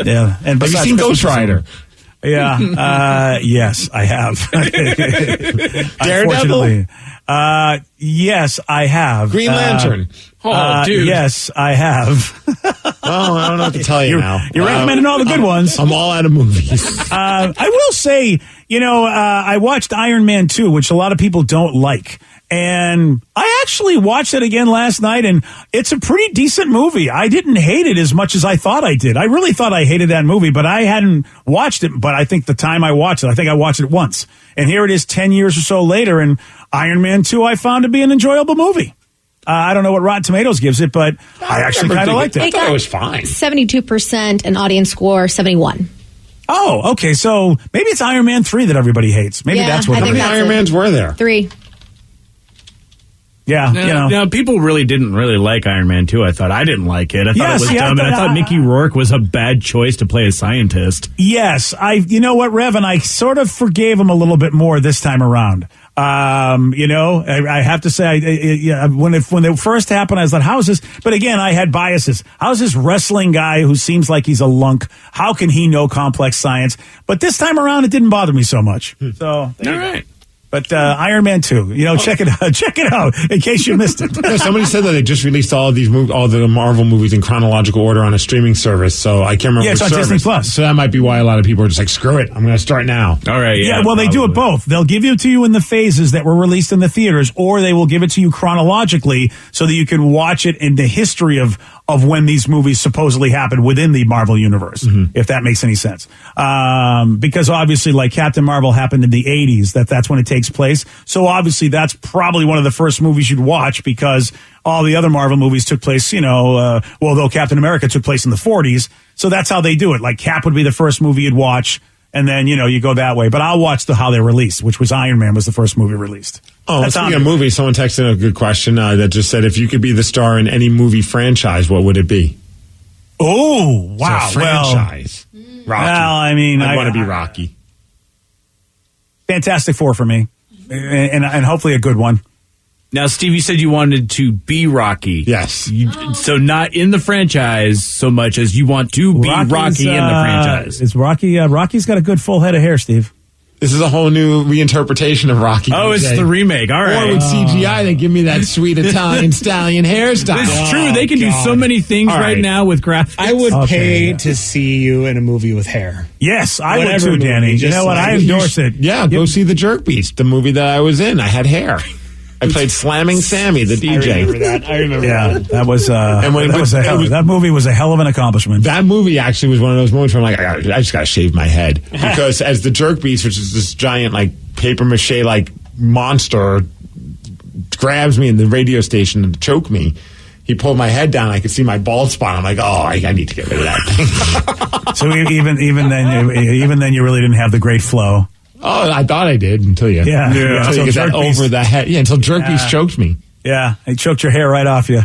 Yeah. And have you seen Ghost Rider? Yeah. Yes, I have. Daredevil? Yes, I have. Green Lantern? Dude. Yes, I have. Oh, I don't know what to tell you now. You're recommending all the good ones. I'm all out of movies. I will say, you know, I watched Iron Man 2, which a lot of people don't like. And I actually watched it again last night, and it's a pretty decent movie. I didn't hate it as much as I thought I did. I really thought I hated that movie, but I hadn't watched it. But I think the time I watched it, I think I watched it once. And here it is 10 years or so later, and Iron Man 2 I found to be an enjoyable movie. I don't know what Rotten Tomatoes gives it, but I actually kind of liked it. I thought it was fine. 72% and audience score 71. Oh, okay. So maybe it's Iron Man 3 that everybody hates. Maybe that's what. How many Iron Mans were there? 3. Yeah, now, people really didn't really like Iron Man 2, I thought. I didn't like it. I thought it was dumb, and I thought Mickey Rourke was a bad choice to play a scientist. Yes, you know what, Revan, I sort of forgave him a little bit more this time around. You know, I have to say, when it first happened, I was like, how is this? But again, I had biases. How's this wrestling guy who seems like he's a lunk? How can he know complex science? But this time around, it didn't bother me so much. So, all right. But Iron Man 2, you know, check it out in case you missed it. No, somebody said that they just released all the Marvel movies in chronological order on a streaming service. So I can't remember. Yeah, it's on Disney Plus. So that might be why a lot of people are just like, screw it, I'm going to start now. All right. Yeah. Well, they do it both. They'll give it to you in the phases that were released in the theaters, or they will give it to you chronologically so that you can watch it in the history of when these movies supposedly happened within the Marvel universe, if that makes any sense. Because obviously, like Captain Marvel happened in the 80s, that's when it takes place. So obviously, that's probably one of the first movies you'd watch because all the other Marvel movies took place, you know, though Captain America took place in the 40s. So that's how they do it. Like Cap would be the first movie you'd watch. And then, you know, you go that way. But I'll watch how they're released, which was Iron Man was the first movie released. Oh, speaking of movies, someone texted a good question that just said, if you could be the star in any movie franchise, what would it be? Oh, wow. So franchise. Rocky. Well, I mean, I want to be Rocky. Fantastic Four for me. And hopefully a good one. Now, Steve, you said you wanted to be Rocky. Yes. So not in the franchise so much as you want to be Rocky in the franchise. Is Rocky? Rocky's got a good full head of hair, Steve. This is a whole new reinterpretation of Rocky. Oh, it's the remake. All right. Or with CGI, they give me that sweet Italian stallion hairstyle. It's true. They can do so many things right now with graphics. I would pay to see you in a movie with hair. Yes, I would too, Danny. You know what? I endorse it. Yeah, go see The Jerk Beast, the movie that I was in. I had hair. I played Slamming Sammy, the DJ. I remember that. That was that movie was a hell of an accomplishment. That movie actually was one of those moments where I'm like, I just got to shave my head. Because as the Jerk Beast, which is this giant, like, paper mache, like, monster, grabs me in the radio station to choke me, he pulled my head down. I could see my bald spot. I'm like, I need to get rid of that thing. So even then, you really didn't have the great flow. Oh, I thought I did until you. Yeah. Until you get that over the head. Yeah, until Jerk Beast choked me. Yeah, he choked your hair right off you.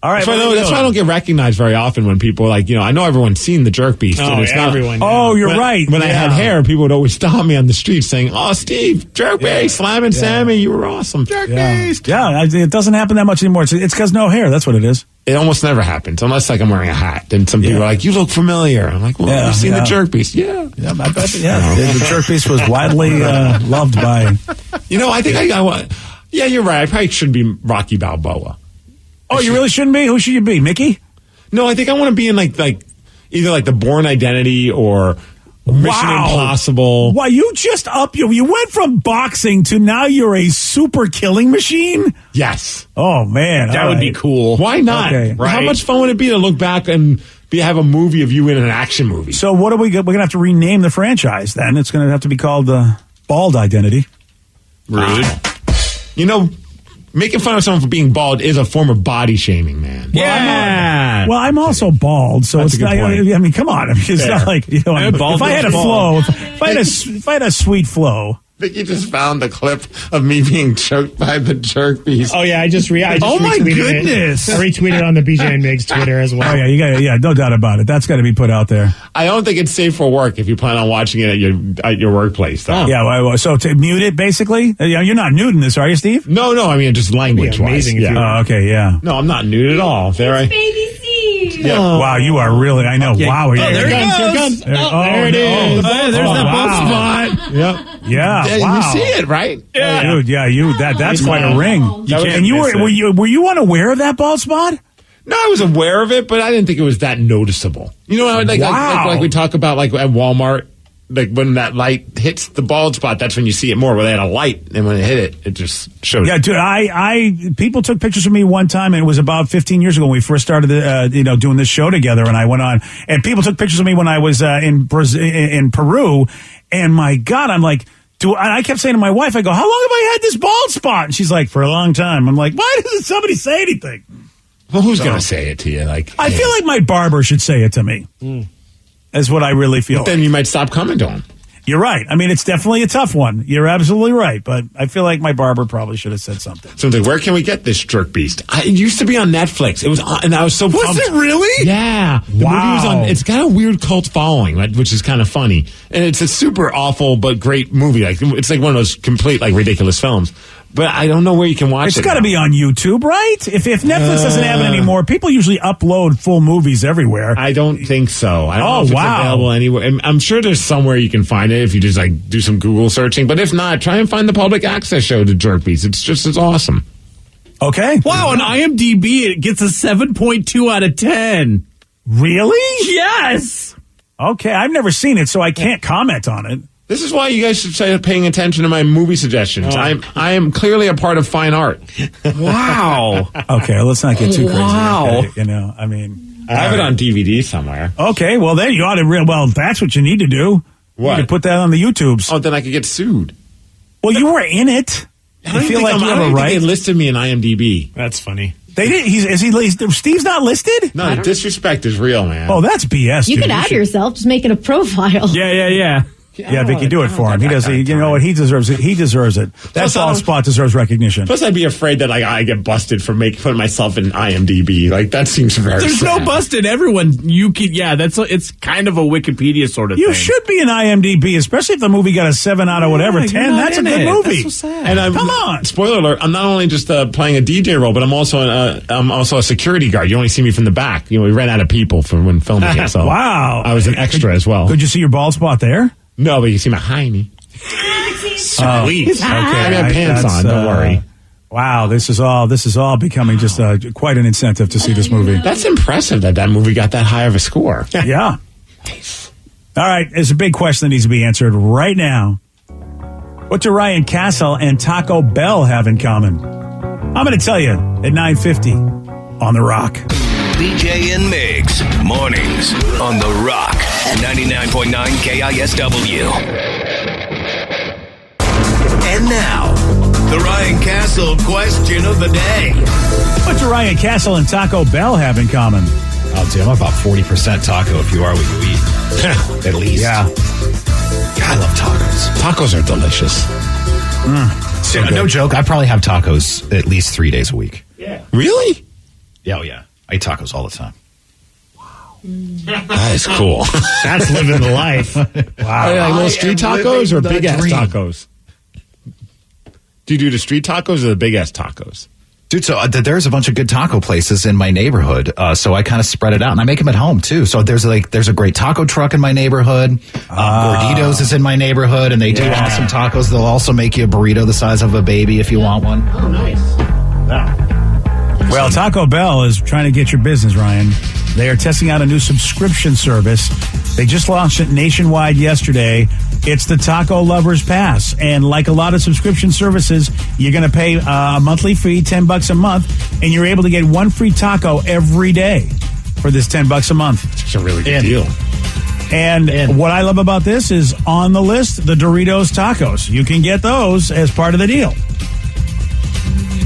All right. That's why I don't get recognized very often when people like, I know everyone's seen the Jerk Beast. Oh, and it's everyone. You're right. When I had hair, people would always stop me on the street saying, "Oh, Steve, Jerk Beast, Slamming Sammy, you were awesome." Jerk Beast. Yeah, it doesn't happen that much anymore. It's because no hair. That's what it is. It almost never happens unless like I'm wearing a hat. Then some people are like, "You look familiar." I'm like, "Well, I've seen the Jerk Beast." Yeah, I bet. The Jerk Beast was widely loved by. I think I want. Yeah, you're right. I probably should be Rocky Balboa. Oh, you really shouldn't be? Who should you be? Mickey? No, I think I want to be in like either like the Bourne Identity or Mission Impossible. Wow, you just you went from boxing to now you're a super killing machine? Yes. Oh, man. That would be cool. Why not? Okay. Right? How much fun would it be to look back and have a movie of you in an action movie? So what are we're going to have to rename the franchise then. It's going to have to be called the Bald Identity. Rude. You know, making fun of someone for being bald is a form of body shaming, man. Yeah. Well, I'm also bald, so That's it's a good not. point. I mean, come on. I mean, it's not like if I had a flow, if I had a sweet flow. I think you just found the clip of me being choked by the jerk beast. Oh yeah, I just Oh my retweeted goodness! it. I retweeted on the BJ and Migs Twitter as well. Oh yeah, no doubt about it. That's got to be put out there. I don't think it's safe for work if you plan on watching it at your workplace, though. Yeah, so to mute it, basically. You're not nude in this, are you, Steve? No. I mean, just language wise. Amazing. Yeah. Oh, okay. Yeah. No, I'm not nude at all. Baby Steve. Yeah. Wow, you are really. I know. Okay. Wow. There it goes. There There it is. There's that bald spot. Yep. Yeah. Wow. You see it, right? Yeah. Dude, yeah, that's quite a ring. And were you unaware of that bald spot? No, I was aware of it, but I didn't think it was that noticeable. You know, like we talk about like at Walmart, like when that light hits the bald spot, that's when you see it more. Where they had a light, and when it hit it, it just showed. Yeah, dude, people took pictures of me one time, and it was about 15 years ago when we first started, doing this show together. And I went on, and people took pictures of me when I was in Peru, and my God, I'm like. I kept saying to my wife, I go, how long have I had this bald spot? And she's like, for a long time. I'm like, why doesn't somebody say anything? Well, who's going to say it to you? I feel like my barber should say it to me. That's what I really feel. But then you might stop coming to him. You're right. I mean, it's definitely a tough one. You're absolutely right. But I feel like my barber probably should have said something. So where can we get this jerk beast? It used to be on Netflix. It was on, and I was so pumped. Was it really? Yeah. The movie was on. It's got a weird cult following, which is kind of funny. And it's a super awful but great movie. It's like one of those complete ridiculous films. But I don't know where you can watch it. It's got to be on YouTube, right? If Netflix doesn't have it anymore, people usually upload full movies everywhere. I don't think so. I don't know if it's available anywhere. And I'm sure there's somewhere you can find it if you just do some Google searching. But if not, try and find the public access show to Jerk Beast. It's just as awesome. Okay. Wow, on IMDb it gets a 7.2 out of 10. Really? Yes. Okay, I've never seen it, so I can't comment on it. This is why you guys should start paying attention to my movie suggestions. I am clearly a part of fine art. Wow. Okay, let's not get too crazy. Wow. Okay, I mean, I have it on DVD somewhere. Okay, well then you ought to. Well, that's what you need to do. What? You need to put that on the YouTubes. Oh, then I could get sued. Well, you were in it. I feel like you have a right. They listed me in IMDb. That's funny. They did. Steve's not listed? No, the disrespect is real, man. Oh, that's BS. You dude. can add yourself, just make it a profile. Yeah. Yeah, Vicky, do it for him. He does. You know what? He deserves it. He deserves it. That bald spot deserves recognition. Plus, I'd be afraid that I get busted for putting myself in IMDb. That seems very. There's sad. no busted. Everyone, you can. Yeah, it's kind of a Wikipedia sort of You thing. should be in IMDb, especially if the movie got a 7 out of whatever 10. That's a good movie. That's so sad. And Come on. Spoiler alert! I'm not only just playing a DJ role, but I'm also a security guard. You only see me from the back. We ran out of people for when filming it. So wow, I was an extra as well. Could you see your bald spot there? No, but you see my hiney. Sweet. Okay, I have pants on. Don't worry. Wow, this is all becoming just quite an incentive to see this movie. That's impressive that movie got that high of a score. Yeah. Nice. All right, there's a big question that needs to be answered right now. What do Ryan Castle and Taco Bell have in common? I'm going to tell you at 9:50 on The Rock. BJ and Migs, mornings on The Rock, 99.9 KISW. And now, the Ryan Castle question of the day. What do Ryan Castle and Taco Bell have in common? I'll tell you, I'm about 40% taco if you are what you eat. At least. Yeah. God, I love tacos. Tacos are delicious. So no joke, I probably have tacos at least 3 days a week. Yeah. Really? Yeah, oh yeah. I eat tacos all the time. That is cool. That's living the life. Wow. Are they like little street tacos or big ass tacos? Do you do the street tacos or the big ass tacos? Dude, so there's a bunch of good taco places in my neighborhood, so I kind of spread it out, and I make them at home too. So there's a great taco truck in my neighborhood. Gorditos is in my neighborhood, and they do awesome tacos. They'll also make you a burrito the size of a baby if you want one. Oh, nice. Yeah. Well, Taco Bell is trying to get your business, Ryan. They are testing out a new subscription service. They just launched it nationwide yesterday. It's the Taco Lovers Pass. And like a lot of subscription services, you're going to pay a monthly fee, $10 a month, and you're able to get one free taco every day for this $10 a month. It's a really good deal. And what I love about this is on the list, the Doritos tacos. You can get those as part of the deal.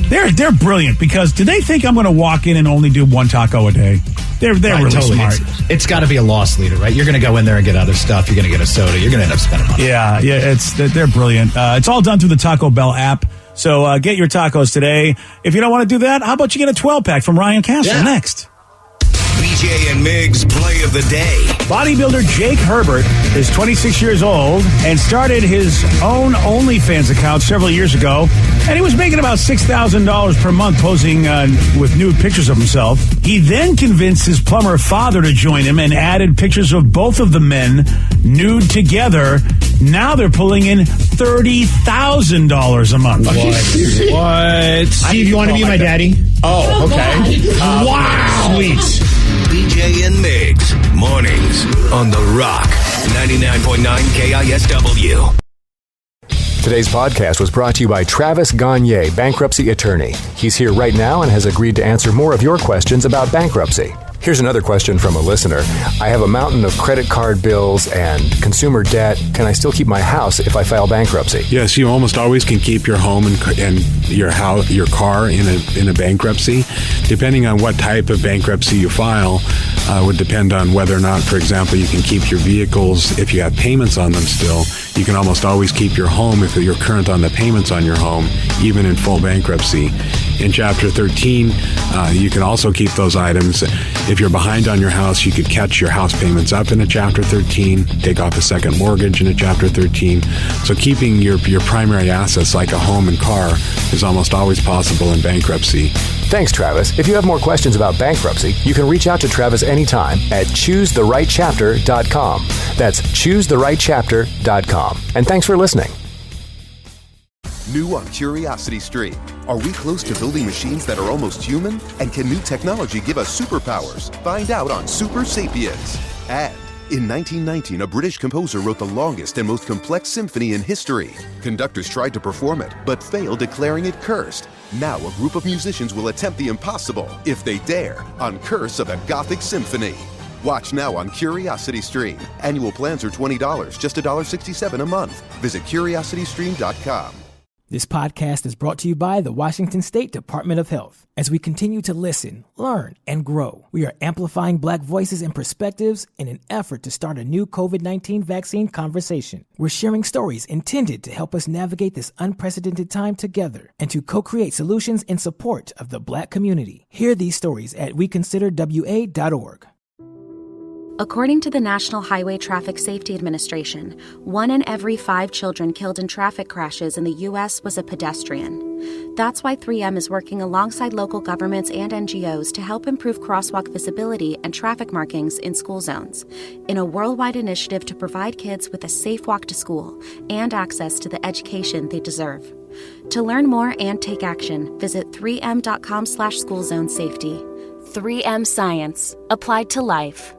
They're brilliant because do they think I'm going to walk in and only do one taco a day? They're really totally. smart. It's got to be a loss leader, right? You're going to go in there and get other stuff. You're going to get a soda. You're going to end up spending money. Yeah, they're brilliant. It's all done through the Taco Bell app. So get your tacos today. If you don't want to do that, how about you get a 12-pack from Ryan Castle next? BJ and Migs play of the day. Bodybuilder Jake Herbert is 26 years old and started his own OnlyFans account several years ago. And he was making about $6,000 per month posing with nude pictures of himself. He then convinced his plumber father to join him and added pictures of both of the men nude together. Now they're pulling in $30,000 a month. What? Steve, you want to be my daddy? Oh, okay. Wow. Sweet. BJ and Migs, mornings on The Rock, 99.9 KISW. Today's podcast was brought to you by Travis Gagne, bankruptcy attorney. He's here right now and has agreed to answer more of your questions about bankruptcy. Here's another question from a listener. I have a mountain of credit card bills and consumer debt. Can I still keep my house if I file bankruptcy? Yes, you almost always can keep your home and your house, your car in a bankruptcy. Depending on what type of bankruptcy you file, would depend on whether or not, for example, you can keep your vehicles if you have payments on them still. You can almost always keep your home if you're current on the payments on your home, even in full bankruptcy. In Chapter 13, you can also keep those items. If you're behind on your house, you could catch your house payments up in a Chapter 13, take off a second mortgage in a Chapter 13. So keeping your primary assets like a home and car is almost always possible in bankruptcy. Thanks, Travis. If you have more questions about bankruptcy, you can reach out to Travis anytime at choosetherightchapter.com. That's choosetherightchapter.com. And thanks for listening. New on Curiosity Stream. Are we close to building machines that are almost human? And can new technology give us superpowers? Find out on Super Sapiens. And in 1919, a British composer wrote the longest and most complex symphony in history. Conductors tried to perform it, but failed, declaring it cursed. Now a group of musicians will attempt the impossible, if they dare, on Curse of a Gothic Symphony. Watch now on Curiosity Stream. Annual plans are $20, just $1.67 a month. Visit curiositystream.com. This podcast is brought to you by the Washington State Department of Health. As we continue to listen, learn, and grow, we are amplifying Black voices and perspectives in an effort to start a new COVID-19 vaccine conversation. We're sharing stories intended to help us navigate this unprecedented time together and to co-create solutions in support of the Black community. Hear these stories at weconsiderwa.org. According to the National Highway Traffic Safety Administration, 1 in every 5 children killed in traffic crashes in the U.S. was a pedestrian. That's why 3M is working alongside local governments and NGOs to help improve crosswalk visibility and traffic markings in school zones, in a worldwide initiative to provide kids with a safe walk to school and access to the education they deserve. To learn more and take action, visit 3m.com/schoolzonesafety. 3M Science, applied to life.